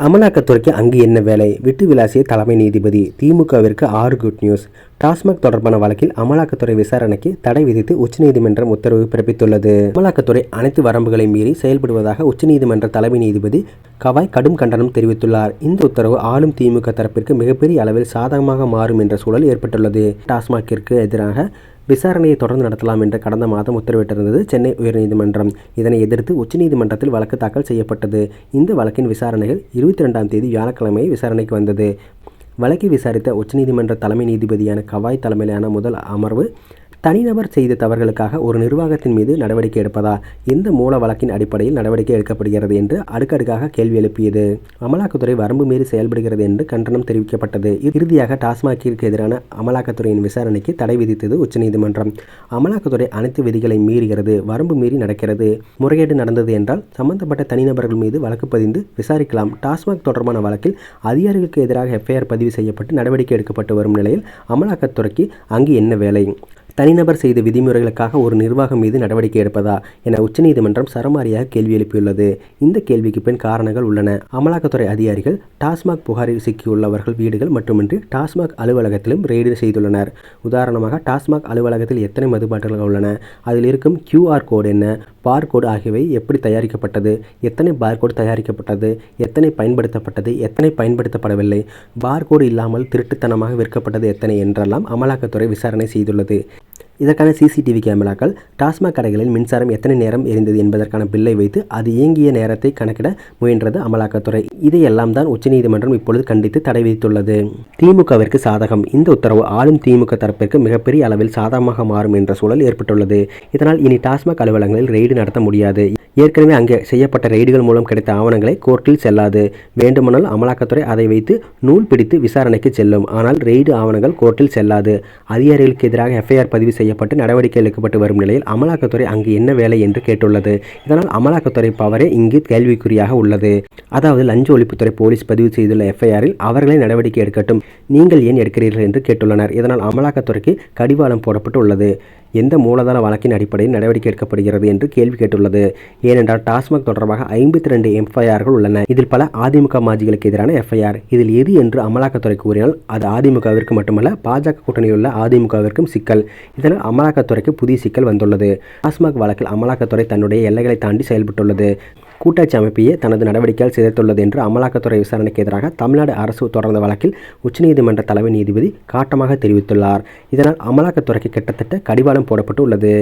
அமலாக்கத்துறைக்கு அங்கு என்ன வேலை? விட்டு விளாசிய தலைமை நீதிபதி. திமுகவிற்கு 6 குட் நியூஸ். டாஸ்மாக் தொடர்பான வழக்கில் அமலாக்கத்துறை விசாரணைக்கு தடை விதித்து உச்சநீதிமன்றம் உத்தரவு பிறப்பித்துள்ளது. அமலாக்கத்துறை அனைத்து வரம்புகளை மீறி செயல்படுவதாக உச்சநீதிமன்ற தலைமை நீதிபதி கவாய் கடும் கண்டனம் தெரிவித்துள்ளார். இந்த உத்தரவு ஆளும் திமுக தரப்பிற்கு மிகப்பெரிய அளவில் சாதகமாக மாறும் என்ற சூழல் ஏற்பட்டுள்ளது. டாஸ்மாகிற்கு எதிராக விசாரணையை தொடர்ந்து நடத்தலாம் என்று கடந்த மாதம் உத்தரவிட்டிருந்தது சென்னை உயர்நீதிமன்றம். இதனை எதிர்த்து உச்சநீதிமன்றத்தில் வழக்கு தாக்கல் செய்யப்பட்டது. இந்த வழக்கின் விசாரணைகள் 22ஆம் தேதி வியாழக்கிழமை விசாரணைக்கு வந்தது. வழக்கை விசாரித்த உச்சநீதிமன்ற தலைமை நீதிபதியான கவாய் தலைமையிலான முதல் அமர்வு, தனிநபர் செய்த தவறுகளுக்காக ஒரு நிர்வாகத்தின் மீது நடவடிக்கை எடுப்பதா, எந்த மூல வழக்கின் அடிப்படையில் நடவடிக்கை எடுக்கப்படுகிறது என்று அடுக்கடுக்காக கேள்வி எழுப்பியது. அமலாக்கத்துறை வரம்பு மீறி செயல்படுகிறது என்று கண்டனம் தெரிவிக்கப்பட்டது. இறுதியாக டாஸ்மாகிற்கு எதிரான அமலாக்கத்துறையின் விசாரணைக்கு தடை விதித்தது உச்சநீதிமன்றம். அமலாக்கத்துறை அனைத்து விதிகளை மீறுகிறது, வரம்பு மீறி நடக்கிறது, முறைகேடு நடந்தது என்றால் சம்பந்தப்பட்ட தனிநபர்கள் மீது வழக்கு பதிந்து விசாரிக்கலாம். டாஸ்மாக் தொடர்பான வழக்கில் அதிகாரிகளுக்கு எதிராக எஃப்ஐஆர் பதிவு செய்யப்பட்டு நடவடிக்கை எடுக்கப்பட்டு வரும் நிலையில் அமலாக்கத்துறைக்கு அங்கு என்ன வேலை? தனிநபர் செய்த விதிமுறைகளுக்காக ஒரு நிர்வாகம் மீது நடவடிக்கை எடுப்பதா என உச்சநீதிமன்றம் சரமாரியாக கேள்வி எழுப்பியுள்ளது. இந்த கேள்விக்கு பின் காரணங்கள் உள்ளன. அமலாக்கத்துறை அதிகாரிகள் டாஸ்மாக் புகாரில் சிக்கியுள்ளவர்கள் வீடுகள் மட்டுமின்றி டாஸ்மாக் அலுவலகத்திலும் ரெய்டு செய்துள்ளனர். உதாரணமாக, டாஸ்மாக் அலுவலகத்தில் எத்தனை மதுபாட்டில்கள் உள்ளன, அதில் இருக்கும் QR கோடு என்ன, பார்கோடு ஆகியவை எப்படி தயாரிக்கப்பட்டது, எத்தனை பார்கோடு தயாரிக்கப்பட்டது, எத்தனை பயன்படுத்தப்பட்டது, எத்தனை பயன்படுத்தப்படவில்லை, பார்கோடு இல்லாமல் திருட்டுத்தனமாக விற்கப்பட்டது எத்தனை என்றெல்லாம் அமலாக்கத்துறை விசாரணை செய்துள்ளது. இதற்கான CCTV கேமராக்கள், டாஸ்மாக் கடைகளில் மின்சாரம் எத்தனை நேரம் எரிந்தது என்பதற்கான பில்லை வைத்து அது இயங்கிய நேரத்தை கணக்கிட முயன்றது அமலாக்கத்துறை. இதையெல்லாம் தான் உச்சநீதிமன்றம் இப்பொழுது கண்டித்து தடை விதித்துள்ளது. திமுகவிற்கு சாதகம். இந்த உத்தரவு ஆளும் திமுக தரப்பிற்கு மிகப்பெரிய அளவில் சாதகமாக மாறும் என்ற சூழல் ஏற்பட்டுள்ளது. இதனால் இனி டாஸ்மாக் அலுவலகங்களில் ரெய்டு நடத்த முடியாது. ஏற்கனவே அங்கே செய்யப்பட்ட ரெய்டுகள் மூலம் கிடைத்த ஆவணங்களை கோர்ட்டில் செல்லாது. வேண்டுமானால் அமலாக்கத்துறை அதை வைத்து நூல் பிடித்து விசாரணைக்கு செல்லும். ஆனால் ரெய்டு ஆவணங்கள் கோர்ட்டில் செல்லாது. அதிகாரிகளுக்கு எதிராக எஃப்ஐஆர் பதிவு செய்யப்பட்டு நடவடிக்கை எடுக்கப்பட்டு வரும் நிலையில் அமலாக்கத்துறை அங்கு என்ன வேலை என்று கேட்டுள்ளது. இதனால் அமலாக்கத்துறை பவரே இங்கு கேள்விக்குறியாக உள்ளது. அதாவது லஞ்ச ஒழிப்புத்துறை போலீஸ் பதிவு செய்துள்ள எஃப்ஐஆரில் அவர்களே நடவடிக்கை எடுக்கட்டும், நீங்கள் ஏன் எடுக்கிறீர்கள் என்று கேட்டுள்ளனர். இதனால் அமலாக்கத்துறைக்கு கடிவாளம் போடப்பட்டு உள்ளது. எந்த மூலதன வழக்கின் அடிப்படையில் நடவடிக்கை எடுக்கப்படுகிறது என்று கேள்வி கேட்டுள்ளது. ஏனென்றால் டாஸ்மாக் தொடர்பாக 52 எஃப்ஐஆர்கள் உள்ளன. இதில் பல அதிமுக மாஜிகளுக்கு எதிரான எஃப்ஐஆர். இதில் எது என்று அமலாக்கத்துறை கூறினால் அது அதிமுகவிற்கு மட்டுமல்ல, பாஜக கூட்டணியில் உள்ள அதிமுகவிற்கும் சிக்கல். இதனால் அமலாக்கத்துறைக்கு புதிய சிக்கல் வந்துள்ளது. டாஸ்மாக் வழக்கில் அமலாக்கத்துறை தன்னுடைய எல்லைகளை தாண்டி செயல்பட்டுள்ளது. கூட்டாட்சி அமைப்பையே தனது நடவடிக்கையால் சிதைத்துள்ளது என்று அமலாக்கத்துறை விசாரணைக்கு எதிராக தமிழ்நாடு அரசு தொடர்ந்த வழக்கில் உச்சநீதிமன்ற தலைமை நீதிபதி காட்டமாக தெரிவித்துள்ளார். இதனால் அமலாக்கத்துறைக்கு கிட்டத்தட்ட கடிவாளம் போடப்பட்டு உள்ளது.